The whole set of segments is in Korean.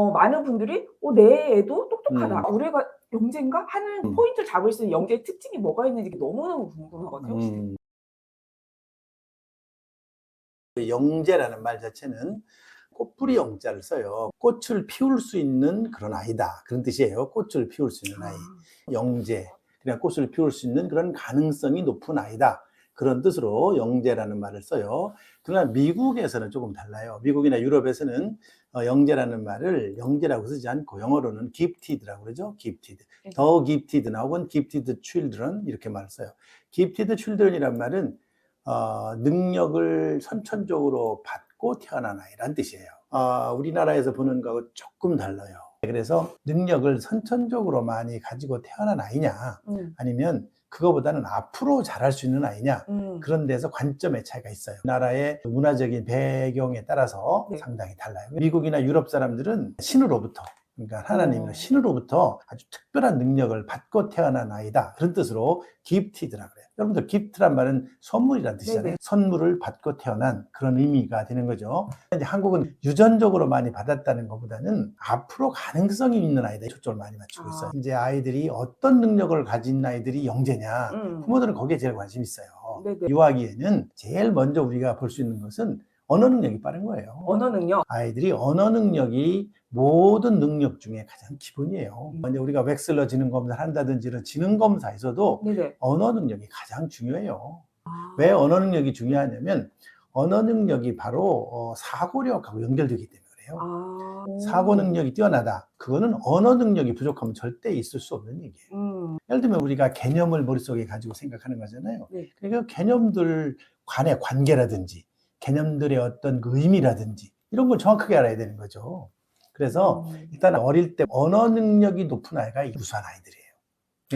많은 분들이 내 애도 똑똑하다. 음. 우리 애가 영재인가? 하는 포인트를 잡을 수 있는 영재의 특징이 뭐가 있는지 너무너무 궁금하거든요. 혹시. 영재라는 말 자체는 꽃뿌리 영자를 써요. 꽃을 피울 수 있는 그런 아이다, 그런 뜻이에요. 꽃을 피울 수 있는 아이. 영재, 그냥 꽃을 피울 수 있는 그런 가능성이 높은 아이다, 그런 뜻으로 영재라는 말을 써요. 그러나 미국에서는 조금 달라요. 미국이나 유럽에서는 영재라는 말을 영재라고 쓰지 않고 영어로는 gifted라고 그러죠. gifted. 더 gifted 혹은 gifted children, 이렇게 말을 써요. gifted children이란 말은 능력을 선천적으로 받고 태어난 아이란 뜻이에요. 우리나라에서 보는 거하고 조금 달라요. 그래서 능력을 선천적으로 많이 가지고 태어난 아이냐, 아니면 그거보다는 앞으로 잘할 수 있는 아이냐, 그런 데서 관점의 차이가 있어요. 나라의 문화적인 배경에 따라서 상당히 달라요. 미국이나 유럽 사람들은 신으로부터, 그러니까 하나님의 신으로부터 아주 특별한 능력을 받고 태어난 아이다, 그런 뜻으로 gifted라고 그래요. 여러분들, gift란 말은 선물이라는 뜻이잖아요. 네네. 선물을 받고 태어난 그런 의미가 되는 거죠. 이제 한국은 유전적으로 많이 받았다는 것보다는 앞으로 가능성이 있는 아이들에 초점을 많이 맞추고 있어요. 이제 아이들이 어떤 능력을 가진 아이들이 영재냐, 부모들은 거기에 제일 관심이 있어요. 네네. 유아기에는 제일 먼저 우리가 볼 수 있는 것은 언어 능력이 빠른 거예요. 언어 능력? 아이들이 언어 능력이 모든 능력 중에 가장 기본이에요. 이제 우리가 웩슬러 지능 검사를 한다든지 이런 지능 검사에서도 네네. 언어 능력이 가장 중요해요. 왜 언어 능력이 중요하냐면 언어 능력이 바로 사고력하고 연결되기 때문에 그래요. 사고 능력이 뛰어나다, 그거는 언어 능력이 부족하면 절대 있을 수 없는 얘기예요. 예를 들면 우리가 개념을 머릿속에 가지고 생각하는 거잖아요. 네. 그러니까 개념들 간의 관계라든지 개념들의 어떤 그 의미라든지 이런 걸 정확하게 알아야 되는 거죠. 그래서 일단 어릴 때 언어 능력이 높은 아이가 우수한 아이들이에요.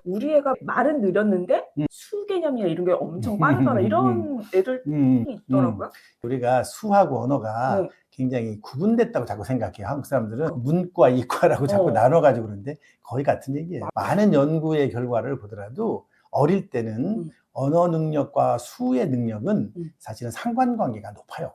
우리 애가 말은 느렸는데 수 개념이나 이런 게 엄청 빠르더라, 이런 애들이 있더라고요. 우리가 수하고 언어가 굉장히 구분됐다고 자꾸 생각해요. 한국 사람들은 문과, 이과라고 자꾸 나눠가지고 그러는데 거의 같은 얘기예요. 많은 연구의 결과를 보더라도 어릴 때는 언어 능력과 수의 능력은 사실은 상관관계가 높아요.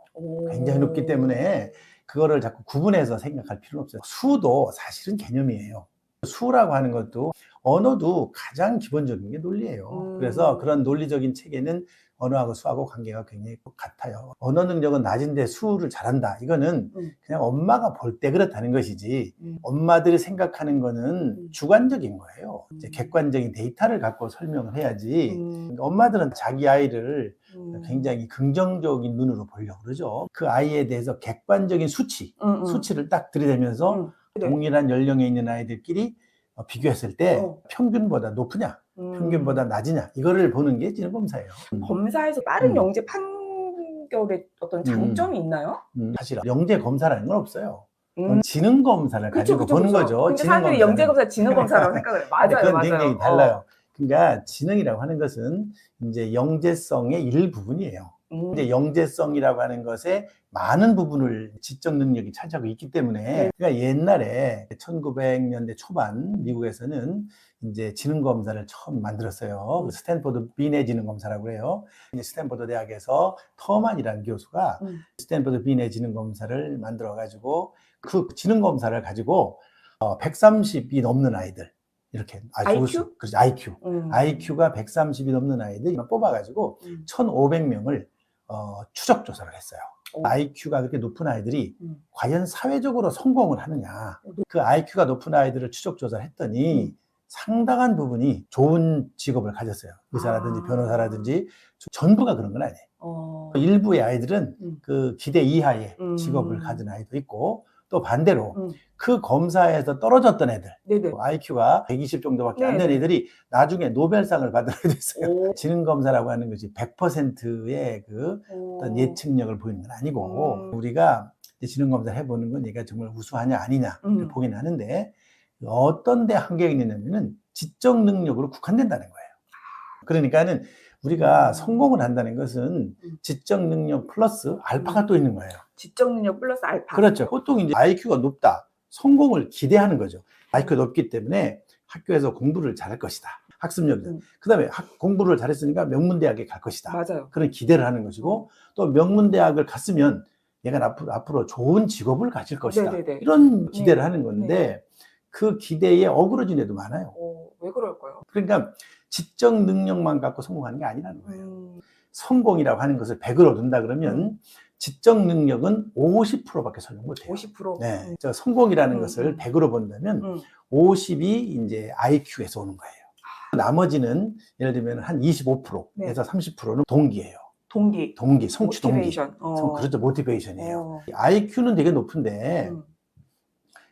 굉장히 높기 때문에 그거를 자꾸 구분해서 생각할 필요는 없어요. 수도 사실은 개념이에요. 수라고 하는 것도, 언어도 가장 기본적인 게 논리예요. 그래서 그런 논리적인 체계는 언어하고 수하고 관계가 굉장히 같아요. 언어 능력은 낮은데 수를 잘한다, 이거는 그냥 엄마가 볼 때 그렇다는 것이지 엄마들이 생각하는 거는 주관적인 거예요. 이제 객관적인 데이터를 갖고 설명을 해야지. 엄마들은 자기 아이를 굉장히 긍정적인 눈으로 보려고 그러죠. 그 아이에 대해서 객관적인 수치를 딱 들이대면서 동일한 연령에 있는 아이들끼리 비교했을 때 평균보다 높으냐, 평균보다 낮으냐, 이거를 보는 게 지능검사예요. 검사에서 빠른 영재 판결에 어떤 장점이 있나요? 사실 영재 검사라는 건 없어요. 지능검사를 가지고 그쵸. 보는 거죠. 근데 사람들이 영재 검사, 지능 검사라고 생각을 해요. 맞아요. 그건 굉장히 달라요. 그러니까 지능이라고 하는 것은 이제 영재성의 일부분이에요. 이제 영재성이라고 하는 것에 많은 부분을 지적 능력이 차지하고 있기 때문에, 그러니까 옛날에 1900년대 초반 미국에서는 이제 지능 검사를 처음 만들었어요. 스탠포드 비네 지능 검사라고 해요. 스탠포드 대학에서 터만이라는 교수가 스탠포드 비네 지능 검사를 만들어 가지고 그 지능 검사를 가지고 130이 넘는 아이들, 이렇게 IQ? 그렇죠. IQ가 130이 넘는 아이들 뽑아가지고 1,500명을 추적 조사를 했어요. IQ가 그렇게 높은 아이들이 과연 사회적으로 성공을 하느냐, 그 IQ가 높은 아이들을 추적 조사를 했더니 상당한 부분이 좋은 직업을 가졌어요. 의사라든지 변호사라든지. 전부가 그런 건 아니에요. 일부의 아이들은 그 기대 이하의 직업을 가진 아이도 있고, 또 반대로 그 검사에서 떨어졌던 애들, IQ가 120 정도밖에 안 되는 애들이 나중에 노벨상을 받은 애도 있어요. 지능검사라고 하는 것이 100%의 그 어떤 예측력을 보이는 건 아니고, 우리가 지능검사를 해보는 건 얘가 정말 우수하냐 아니냐를 보긴 하는데, 어떤 데 한계가 있느냐면은 지적 능력으로 국한된다는 거예요. 그러니까는 우리가 성공을 한다는 것은 지적 능력 플러스 알파가 또 있는 거예요. 지적 능력 플러스 알파. 그렇죠. 보통 이제 IQ가 높다, 성공을 기대하는 거죠. IQ가 높기 때문에 학교에서 공부를 잘할 것이다, 학습력이. 그 다음에 공부를 잘했으니까 명문대학에 갈 것이다. 맞아요. 그런 기대를 하는 것이고, 또 명문대학을 갔으면 얘가 앞으로 좋은 직업을 가질 것이다. 네네네. 이런 기대를 네. 하는 건데 그 기대에 어그러진 애도 많아요. 왜 그럴까요? 그러니까 지적 능력만 갖고 성공하는 게 아니라는 거예요. 성공이라고 하는 것을 100을 얻는다 그러면 지적 능력은 50%밖에 설명 못해요. 50%? 네. 저 성공이라는 것을 100으로 본다면 50이 이제 IQ에서 오는 거예요. 나머지는 예를 들면 한 25%에서 네. 30%는 동기예요. 동기, 성취 동기. 모티베이션. 그렇죠. 모티베이션이에요. IQ는 되게 높은데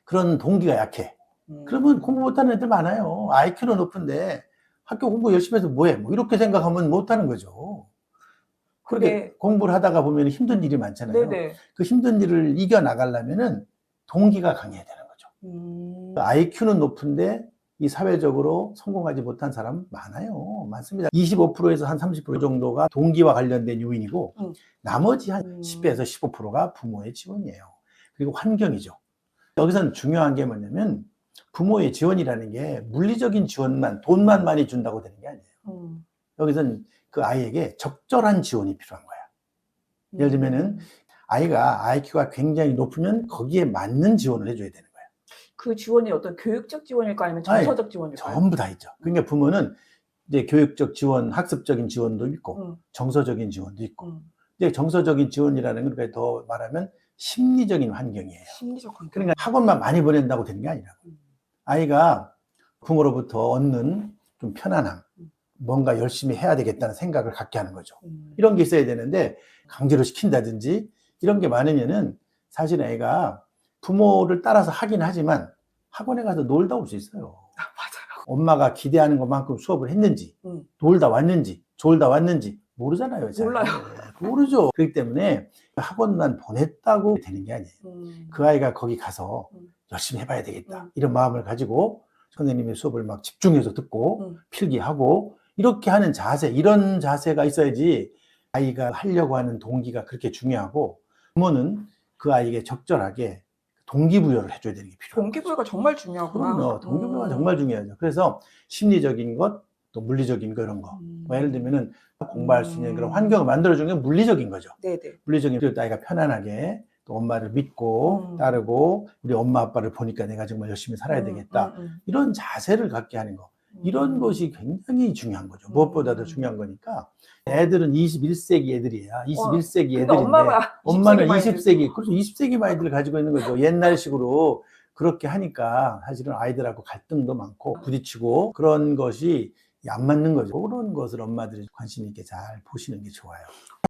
그런 동기가 약해. 그러면 공부 못하는 애들 많아요. IQ는 높은데 학교 공부 열심히 해서 뭐해? 뭐 이렇게 생각하면 못하는 거죠. 그렇게 공부를 하다가 보면 힘든 일이 많잖아요. 네네. 그 힘든 일을 이겨나가려면은 동기가 강해야 되는 거죠. IQ는 높은데 이 사회적으로 성공하지 못한 사람 많아요. 많습니다. 25%에서 한 30% 정도가 동기와 관련된 요인이고 나머지 한 10에서 15%가 부모의 지원이에요. 그리고 환경이죠. 여기서는 중요한 게 뭐냐면 부모의 지원이라는 게 물리적인 지원만, 돈만 많이 준다고 되는 게 아니에요. 여기서는 그 아이에게 적절한 지원이 필요한 거야. 예를 들면은 아이가 IQ가 굉장히 높으면 거기에 맞는 지원을 해줘야 되는 거야. 그 지원이 어떤 교육적 지원일까요? 아니면 정서적 지원일까요? 전부 다 있죠. 그러니까 부모는 이제 교육적 지원, 학습적인 지원도 있고 정서적인 지원도 있고. 이제 정서적인 지원이라는 건 그러니까 더 말하면 심리적인 환경이에요. 심리적 환경. 그러니까 학원만 많이 보낸다고 되는 게 아니라고. 아이가 부모로부터 얻는 좀 편안함, 뭔가 열심히 해야 되겠다는 생각을 갖게 하는 거죠. 이런 게 있어야 되는데 강제로 시킨다든지 이런 게 많으면은 사실 애가 부모를 따라서 하긴 하지만 학원에 가서 놀다 올 수 있어요. 맞아요. 엄마가 기대하는 것만큼 수업을 했는지, 놀다 왔는지, 졸다 왔는지 모르잖아요. 잘. 몰라요. 모르죠. 그렇기 때문에 학원만 보냈다고 되는 게 아니에요. 그 아이가 거기 가서 열심히 해봐야 되겠다. 이런 마음을 가지고 선생님의 수업을 막 집중해서 듣고 필기하고 이렇게 하는 자세, 이런 자세가 있어야지 아이가 하려고 하는 동기가 그렇게 중요하고 부모는 그 아이에게 적절하게 동기부여를 해줘야 되는 게 필요해요. 동기부여가 정말 중요하구나. 그럼요. 동기부여가 정말 중요하죠. 그래서 심리적인 것, 또 물리적인 거 이런 거. 뭐 예를 들면은 공부할 수 있는 그런 환경을 만들어주는 게 물리적인 거죠. 네네. 물리적인 그 아이가 편안하게 또 엄마를 믿고 따르고 우리 엄마 아빠를 보니까 내가 정말 열심히 살아야 되겠다. 이런 자세를 갖게 하는 거. 이런 것이 굉장히 중요한 거죠. 무엇보다도 중요한 거니까. 애들은 21세기 애들이야. 21세기 애들인데 엄마는 20세기, 그래서 20세기 아이들을 가지고 있는 거죠. 옛날식으로 그렇게 하니까 사실은 아이들하고 갈등도 많고 부딪히고 그런 것이 안 맞는 거죠. 그런 것을 엄마들이 관심 있게 잘 보시는 게 좋아요.